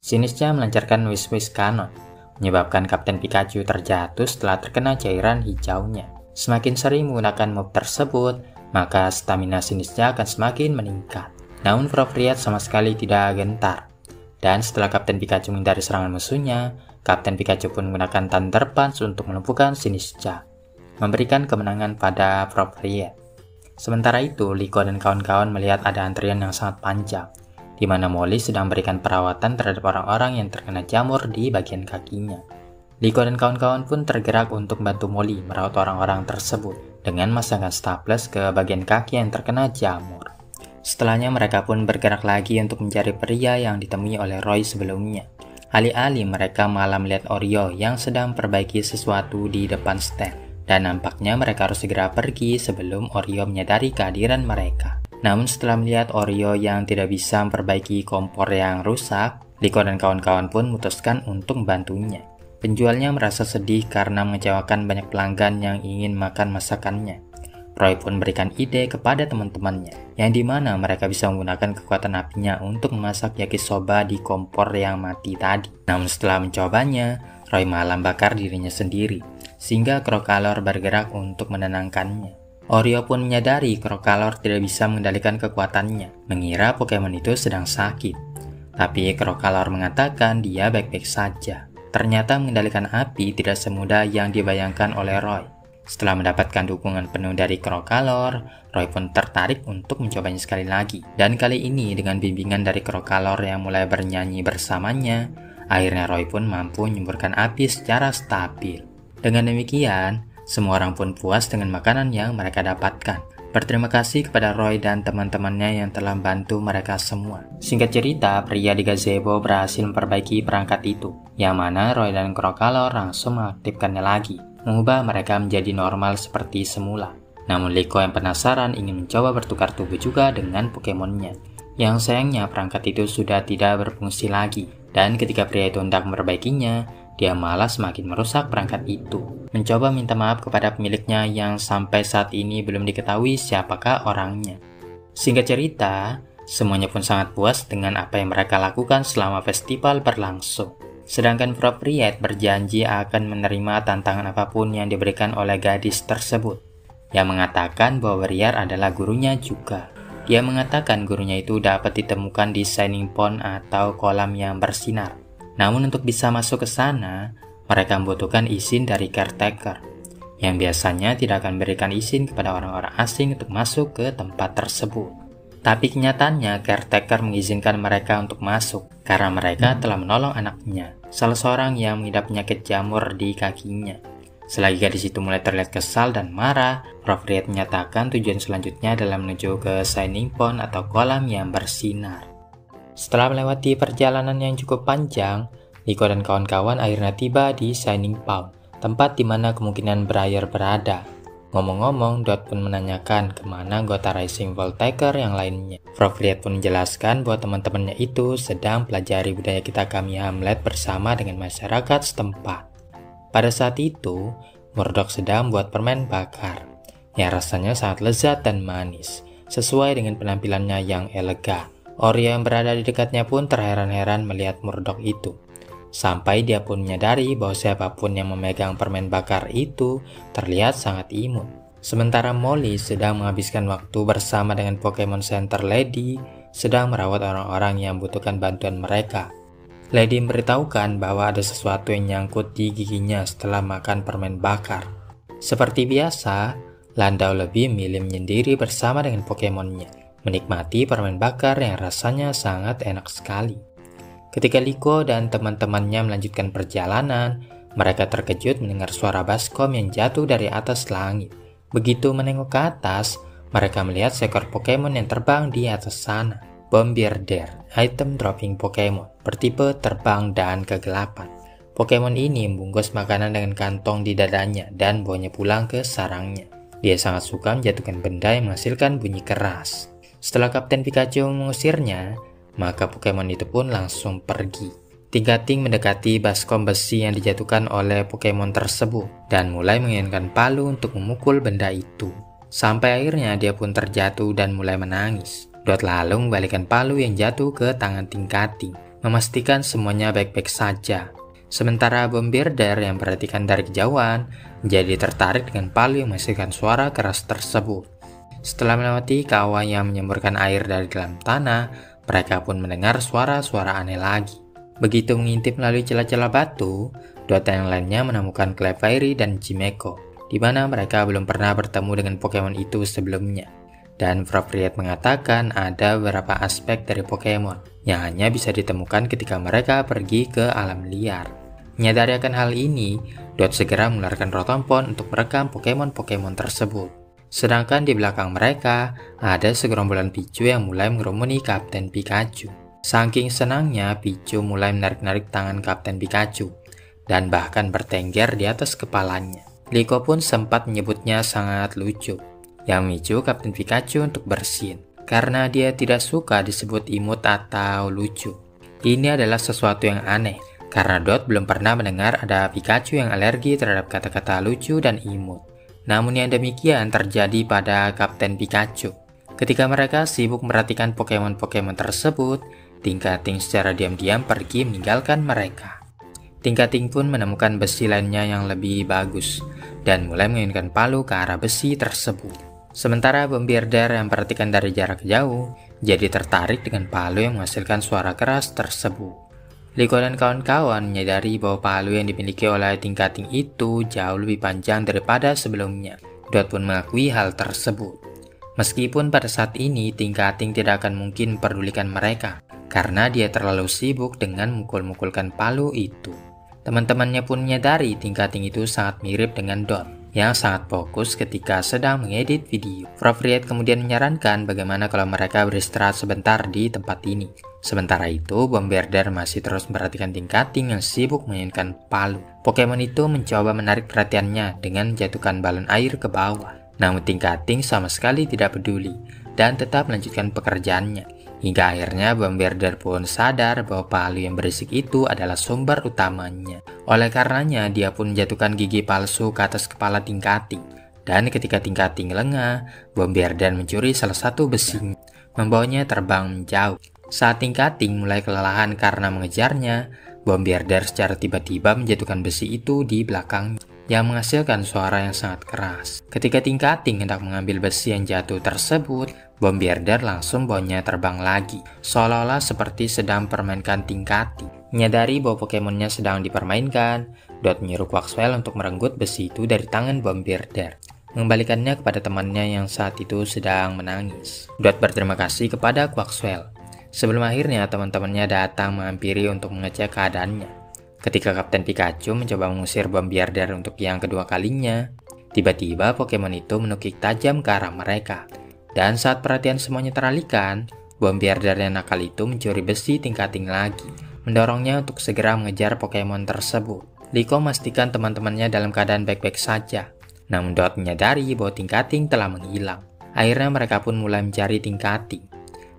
Sinisca melancarkan Wish-Wish Cannon, menyebabkan Kapten Pikachu terjatuh setelah terkena cairan hijaunya. Semakin sering menggunakan move tersebut, maka stamina Sinisca akan semakin meningkat. Namun Fropriet sama sekali tidak gentar. Dan setelah Kapten Pikachu menghindari serangan musuhnya, Kapten Pikachu pun menggunakan Thunder Punch untuk melumpuhkan Sinisca, memberikan kemenangan pada Fropriet. Sementara itu, Liko dan kawan-kawan melihat ada antrian yang sangat panjang, di mana Molly sedang memberikan perawatan terhadap orang-orang yang terkena jamur di bagian kakinya. Liko dan kawan-kawan pun tergerak untuk membantu Molly merawat orang-orang tersebut dengan memasangkan staples ke bagian kaki yang terkena jamur. Setelahnya mereka pun bergerak lagi untuk mencari pria yang ditemui oleh Roy sebelumnya. Alih-alih mereka malah melihat Oreo yang sedang memperbaiki sesuatu di depan stand. Dan nampaknya mereka harus segera pergi sebelum Oreo menyadari kehadiran mereka. Namun setelah melihat Oreo yang tidak bisa memperbaiki kompor yang rusak, Liko dan kawan-kawan pun memutuskan untuk membantunya. Penjualnya merasa sedih karena mengecewakan banyak pelanggan yang ingin makan masakannya. Roy pun memberikan ide kepada teman-temannya, yang dimana mereka bisa menggunakan kekuatan apinya untuk memasak yakisoba di kompor yang mati tadi. Namun setelah mencobanya, Roy malah membakar dirinya sendiri, sehingga Crocalor bergerak untuk menenangkannya. Oreo pun menyadari Crocalor tidak bisa mengendalikan kekuatannya, mengira Pokemon itu sedang sakit. Tapi Crocalor mengatakan dia baik-baik saja. Ternyata mengendalikan api tidak semudah yang dibayangkan oleh Roy. Setelah mendapatkan dukungan penuh dari Crocalor, Roy pun tertarik untuk mencobanya sekali lagi. Dan kali ini dengan bimbingan dari Crocalor yang mulai bernyanyi bersamanya, akhirnya Roy pun mampu menyemburkan api secara stabil. Dengan demikian, semua orang pun puas dengan makanan yang mereka dapatkan. Berterima kasih kepada Roy dan teman-temannya yang telah membantu mereka semua. Singkat cerita, pria di gazebo berhasil memperbaiki perangkat itu, yang mana Roy dan Crocalor langsung mengaktifkannya lagi, mengubah mereka menjadi normal seperti semula. Namun Liko yang penasaran ingin mencoba bertukar tubuh juga dengan Pokemonnya. Yang sayangnya perangkat itu sudah tidak berfungsi lagi, dan ketika pria itu hendak memperbaikinya, dia malah semakin merusak perangkat itu. Mencoba minta maaf kepada pemiliknya yang sampai saat ini belum diketahui siapakah orangnya. Singkat cerita, semuanya pun sangat puas dengan apa yang mereka lakukan selama festival berlangsung. Sedangkan Fropriet berjanji akan menerima tantangan apapun yang diberikan oleh gadis tersebut, yang mengatakan bahwa Briar adalah gurunya juga. Dia mengatakan gurunya itu dapat ditemukan di Shining Pond atau kolam yang bersinar. Namun untuk bisa masuk ke sana, mereka membutuhkan izin dari caretaker, yang biasanya tidak akan memberikan izin kepada orang-orang asing untuk masuk ke tempat tersebut. Tapi kenyataannya caretaker mengizinkan mereka untuk masuk, karena mereka telah menolong anaknya, salah seorang yang mengidap penyakit jamur di kakinya. Selagi gadis itu mulai terlihat kesal dan marah, Fropriet menyatakan tujuan selanjutnya adalah menuju ke Shining Pond atau kolam yang bersinar. Setelah melewati perjalanan yang cukup panjang, Liko dan kawan-kawan akhirnya tiba di Shining Pond, tempat di mana kemungkinan Briar berada. Ngomong-ngomong, Dot pun menanyakan kemana anggota Rising Voltaker yang lainnya. Fropriet pun menjelaskan bahwa teman-temannya itu sedang pelajari budaya Kitakami Hamlet bersama dengan masyarakat setempat. Pada saat itu, Murdoch sedang membuat permen bakar, yang rasanya sangat lezat dan manis, sesuai dengan penampilannya yang elegan. Oreo yang berada di dekatnya pun terheran-heran melihat Murdoch itu. Sampai dia pun menyadari bahwa siapapun yang memegang permen bakar itu terlihat sangat imun. Sementara Molly sedang menghabiskan waktu bersama dengan Pokemon Center Lady, sedang merawat orang-orang yang membutuhkan bantuan mereka. Lady memberitahukan bahwa ada sesuatu yang nyangkut di giginya setelah makan permen bakar. Seperti biasa, Landau lebih memilih menyendiri bersama dengan Pokemonnya, menikmati permen bakar yang rasanya sangat enak sekali. Ketika Liko dan teman-temannya melanjutkan perjalanan, mereka terkejut mendengar suara baskom yang jatuh dari atas langit. Begitu menengok ke atas, mereka melihat seekor Pokemon yang terbang di atas sana. Bombirdier, item dropping Pokemon, bertipe terbang dan kegelapan. Pokemon ini membungkus makanan dengan kantong di dadanya dan bawanya pulang ke sarangnya. Dia sangat suka menjatuhkan benda yang menghasilkan bunyi keras. Setelah Kapten Pikachu mengusirnya, maka Pokemon itu pun langsung pergi. Tingkating mendekati baskom besi yang dijatuhkan oleh Pokemon tersebut dan mulai menginginkan palu untuk memukul benda itu. Sampai akhirnya dia pun terjatuh dan mulai menangis. Dot lalu membalikan palu yang jatuh ke tangan Tingkating, memastikan semuanya baik-baik saja. Sementara Bombardier yang perhatikan dari kejauhan, menjadi tertarik dengan palu yang menghasilkan suara keras tersebut. Setelah melewati kawah yang menyemburkan air dari dalam tanah, mereka pun mendengar suara-suara aneh lagi. Begitu mengintip melalui celah-celah batu, dua yang lainnya menemukan Clefairy dan Jimeko, di mana mereka belum pernah bertemu dengan Pokemon itu sebelumnya. Dan Frogriet mengatakan ada beberapa aspek dari Pokemon yang hanya bisa ditemukan ketika mereka pergi ke alam liar. Menyadari akan hal ini, Dot segera mengeluarkan Rotompon untuk merekam Pokemon-Pokemon tersebut. Sedangkan di belakang mereka, ada segerombolan Pichu yang mulai mengerumuni Kapten Pikachu. Saking senangnya, Pichu mulai menarik-narik tangan Kapten Pikachu, dan bahkan bertengger di atas kepalanya. Liko pun sempat menyebutnya sangat lucu, yang memicu Kapten Pikachu untuk bersin, karena dia tidak suka disebut imut atau lucu. Ini adalah sesuatu yang aneh, karena Dot belum pernah mendengar ada Pikachu yang alergi terhadap kata-kata lucu dan imut. Namun yang demikian terjadi pada Kapten Pikachu. Ketika mereka sibuk memperhatikan Pokemon-Pokemon tersebut, Tingkating secara diam-diam pergi meninggalkan mereka. Tingkating pun menemukan besi lainnya yang lebih bagus, dan mulai menginginkan palu ke arah besi tersebut. Sementara Bombardier yang perhatikan dari jarak jauh, jadi tertarik dengan palu yang menghasilkan suara keras tersebut. Liko dan kawan-kawan menyadari bahwa palu yang dimiliki oleh Tingkating itu jauh lebih panjang daripada sebelumnya. Dot pun mengakui hal tersebut. Meskipun pada saat ini Tingkating tidak akan mungkin memperdulikan mereka, karena dia terlalu sibuk dengan mukul-mukulkan palu itu. Teman-temannya pun menyadari Tingkating itu sangat mirip dengan Dot, yang sangat fokus ketika sedang mengedit video. Frogriet kemudian menyarankan bagaimana kalau mereka beristirahat sebentar di tempat ini. Sementara itu, Bombardier masih terus memperhatikan Tingkating yang sibuk mainkan palu. Pokemon itu mencoba menarik perhatiannya dengan menjatuhkan balon air ke bawah. Namun Tingkating sama sekali tidak peduli dan tetap melanjutkan pekerjaannya. Hingga akhirnya Bombardier pun sadar bahwa palu yang berisik itu adalah sumber utamanya. Oleh karenanya, dia pun menjatuhkan gigi palsu ke atas kepala Tingkating. Dan ketika Tingkating lengah, Bombardier mencuri salah satu besinya, membawanya terbang menjauh. Saat Tingkating mulai kelelahan karena mengejarnya, Bombardier secara tiba-tiba menjatuhkan besi itu di belakangnya, yang menghasilkan suara yang sangat keras. Ketika Tingkating hendak mengambil besi yang jatuh tersebut, Bombardier langsung bawanya terbang lagi, seolah-olah seperti sedang permainkan Tingkating. Menyadari bahwa Pokemonnya sedang dipermainkan, Dot menyuruh Quaxwell untuk merenggut besi itu dari tangan Bombardier, mengembalikannya kepada temannya yang saat itu sedang menangis. Dot berterima kasih kepada Quaxwell. Sebelum akhirnya teman-temannya datang menghampiri untuk mengecek keadaannya. Ketika Kapten Pikachu mencoba mengusir Bombardier untuk yang kedua kalinya, tiba-tiba Pokemon itu menukik tajam ke arah mereka. Dan saat perhatian semuanya teralihkan, Bombardier yang nakal itu mencuri besi Tingkating lagi, mendorongnya untuk segera mengejar Pokemon tersebut. Liko memastikan teman-temannya dalam keadaan baik-baik saja. Namun Dot menyadari bahwa Tingkating telah menghilang. Akhirnya mereka pun mulai mencari Tingkating.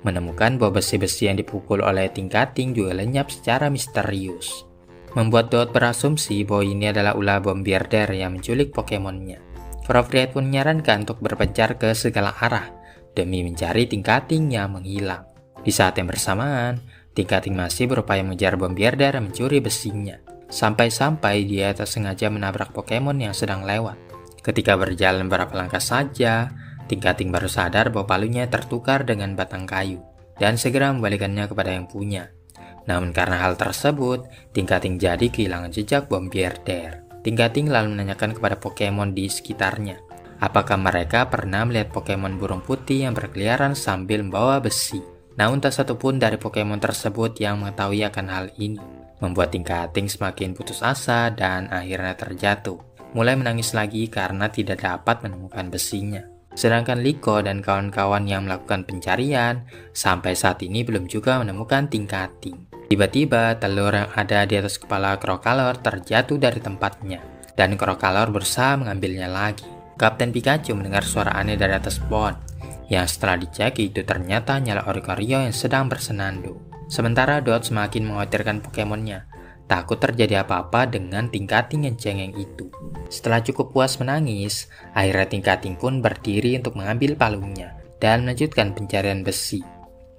Menemukan bahwa besi-besi yang dipukul oleh Tingkating juga lenyap secara misterius, membuat Dot berasumsi bahwa ini adalah ulah Bombardier yang menculik Pokemonnya. Frogriet pun menyarankan untuk berpencar ke segala arah demi mencari Tingkating yang menghilang. Di saat yang bersamaan, Tingkating masih berupaya mengejar Bombardier yang mencuri besinya, sampai-sampai dia tak sengaja menabrak Pokemon yang sedang lewat. Ketika berjalan beberapa langkah saja, Tingkating baru sadar bahwa palunya tertukar dengan batang kayu, dan segera membalikannya kepada yang punya. Namun karena hal tersebut, Tingkating jadi kehilangan jejak Bombardier. Tingkating lalu menanyakan kepada Pokemon di sekitarnya, apakah mereka pernah melihat Pokemon burung putih yang berkeliaran sambil membawa besi. Namun tak satu pun dari Pokemon tersebut yang mengetahui akan hal ini, membuat Tingkating semakin putus asa dan akhirnya terjatuh, mulai menangis lagi karena tidak dapat menemukan besinya. Sedangkan Liko dan kawan-kawan yang melakukan pencarian sampai saat ini belum juga menemukan Tingkating. Tiba-tiba telur yang ada di atas kepala Crocalor terjatuh dari tempatnya, dan Crocalor berusaha mengambilnya lagi. Kapten Pikachu mendengar suara aneh dari atas pohon, yang setelah dicek itu ternyata nyala Oricorio yang sedang bersenandung. Sementara Dot semakin mengkhawatirkan Pokemonnya, takut terjadi apa-apa dengan Tingkating yang cengeng itu. Setelah cukup puas menangis, akhirnya Tingkating pun berdiri untuk mengambil palunya dan melanjutkan pencarian besi.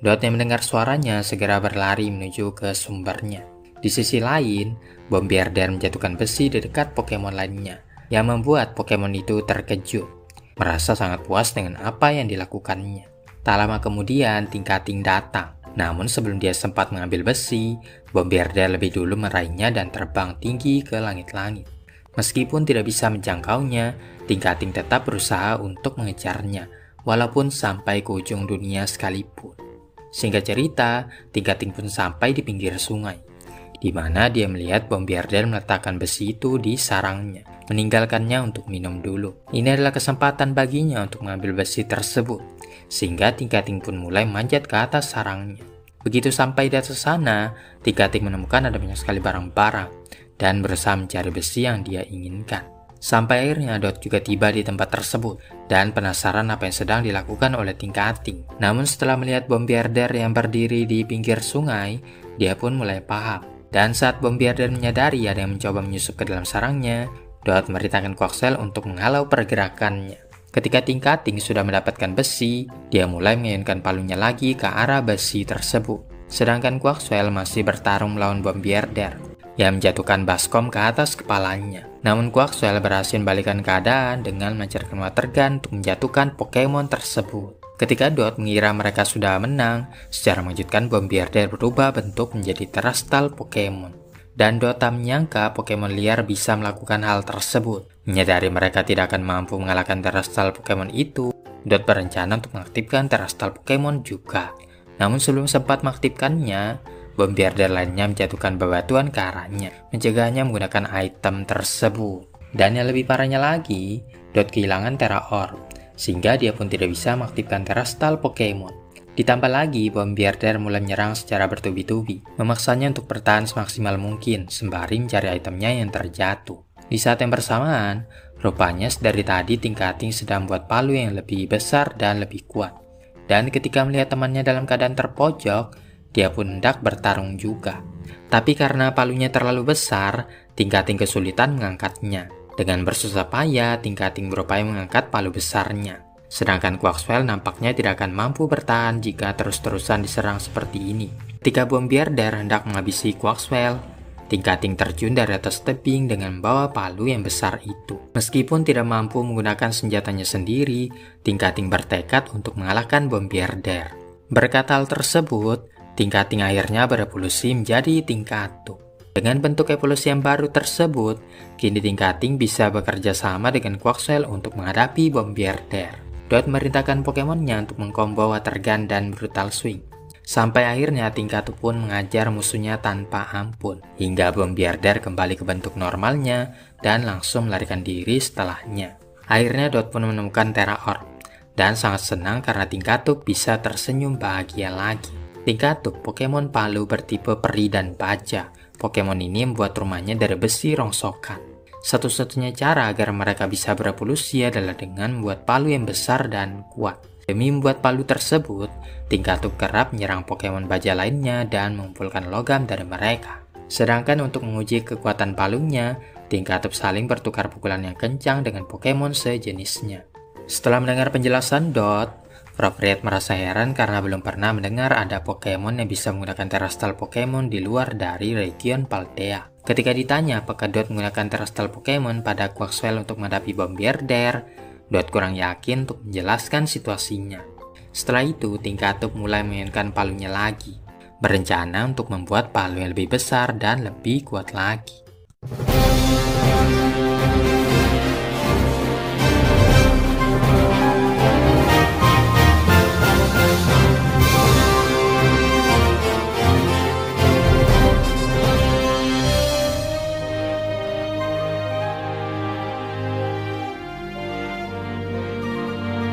Dot yang mendengar suaranya segera berlari menuju ke sumbernya. Di sisi lain, Bombardier menjatuhkan besi di dekat Pokemon lainnya, yang membuat Pokemon itu terkejut, merasa sangat puas dengan apa yang dilakukannya. Tak lama kemudian, Tingkating datang. Namun sebelum dia sempat mengambil besi, Bombardier lebih dulu meraihnya dan terbang tinggi ke langit-langit. Meskipun tidak bisa menjangkaunya, Tingkating tetap berusaha untuk mengejarnya, walaupun sampai ke ujung dunia sekalipun. Singkat cerita, Tingkating pun sampai di pinggir sungai, di mana dia melihat Bombardier meletakkan besi itu di sarangnya, meninggalkannya untuk minum dulu. Ini adalah kesempatan baginya untuk mengambil besi tersebut, sehingga Tingkating pun mulai manjat ke atas sarangnya. Begitu sampai di atas sana, Tingkating menemukan ada banyak sekali barang-barang, dan berusaha mencari besi yang dia inginkan. Sampai akhirnya Dot juga tiba di tempat tersebut dan penasaran apa yang sedang dilakukan oleh Tingkating. Namun setelah melihat Bombardier yang berdiri di pinggir sungai, dia pun mulai paham. Dan saat Bombardier menyadari ada yang mencoba menyusup ke dalam sarangnya, Dot memerintahkan Quaxwell untuk menghalau pergerakannya. Ketika Tingkating sudah mendapatkan besi, dia mulai mengayunkan palunya lagi ke arah besi tersebut. Sedangkan Quaxwell masih bertarung melawan Bombardier yang menjatuhkan baskom ke atas kepalanya. Namun Quaxwell berhasil membalikkan keadaan dengan melancarkan water gun untuk menjatuhkan Pokemon tersebut. Ketika Dot mengira mereka sudah menang, secara mengejutkan Bombardier berubah bentuk menjadi terastal Pokemon. Dan Dot tak menyangka Pokemon liar bisa melakukan hal tersebut. Menyadari mereka tidak akan mampu mengalahkan terastal Pokemon itu, Dot berencana untuk mengaktifkan terastal Pokemon juga. Namun sebelum sempat mengaktifkannya, Bombardier lainnya menjatuhkan bebatuan ke arahnya, mencegahnya menggunakan item tersebut. Dan yang lebih parahnya lagi, Dot kehilangan Tera Orb, sehingga dia pun tidak bisa mengaktifkan terastal Pokemon. Ditambah lagi, Bombardier mulai menyerang secara bertubi-tubi, memaksanya untuk bertahan semaksimal mungkin, sembari mencari itemnya yang terjatuh. Di saat yang bersamaan, rupanya dari tadi Tingkating sedang membuat palu yang lebih besar dan lebih kuat. Dan ketika melihat temannya dalam keadaan terpojok, dia pun hendak bertarung juga. Tapi karena palunya terlalu besar, Tingkating kesulitan mengangkatnya. Dengan bersusah payah, Tingkating berupaya mengangkat palu besarnya. Sedangkan Quaxwell nampaknya tidak akan mampu bertahan jika terus-terusan diserang seperti ini. Ketika Bombardier hendak menghabisi Quaxwell, Tingkating terjun dari atas tebing dengan membawa palu yang besar itu. Meskipun tidak mampu menggunakan senjatanya sendiri, Tingkating bertekad untuk mengalahkan Bombardier. Berkat hal tersebut, Tingkating akhirnya berevolusi menjadi Tingkatu. Dengan bentuk evolusi yang baru tersebut, kini Tingkating bisa bekerja sama dengan Quaxwell untuk menghadapi Bombardier. Dot merintahkan Pokemonnya untuk mengkombo Water Gun dan Brutal Swing. Sampai akhirnya Tingkatu pun mengajar musuhnya tanpa ampun, hingga Bombardier kembali ke bentuk normalnya dan langsung melarikan diri setelahnya. Akhirnya Dot pun menemukan Tera Orb, dan sangat senang karena Tingkatu bisa tersenyum bahagia lagi. Tingkatu, Pokemon palu bertipe peri dan baja. Pokemon ini membuat rumahnya dari besi rongsokan. Satu-satunya cara agar mereka bisa berevolusi adalah dengan membuat palu yang besar dan kuat. Demi membuat palu tersebut, Tingkatu kerap menyerang Pokemon baja lainnya dan mengumpulkan logam dari mereka. Sedangkan untuk menguji kekuatan palunya, Tingkatu saling bertukar pukulan yang kencang dengan Pokemon sejenisnya. Setelah mendengar penjelasan Dot, Fropriet merasa heran karena belum pernah mendengar ada Pokemon yang bisa menggunakan terastal Pokemon di luar dari region Paldea. Ketika ditanya apakah Dot menggunakan terastal Pokemon pada Quaxwell untuk menghadapi Bombardier, Dot kurang yakin untuk menjelaskan situasinya. Setelah itu, Tingkatu mulai memainkan palunya lagi, berencana untuk membuat palu yang lebih besar dan lebih kuat lagi.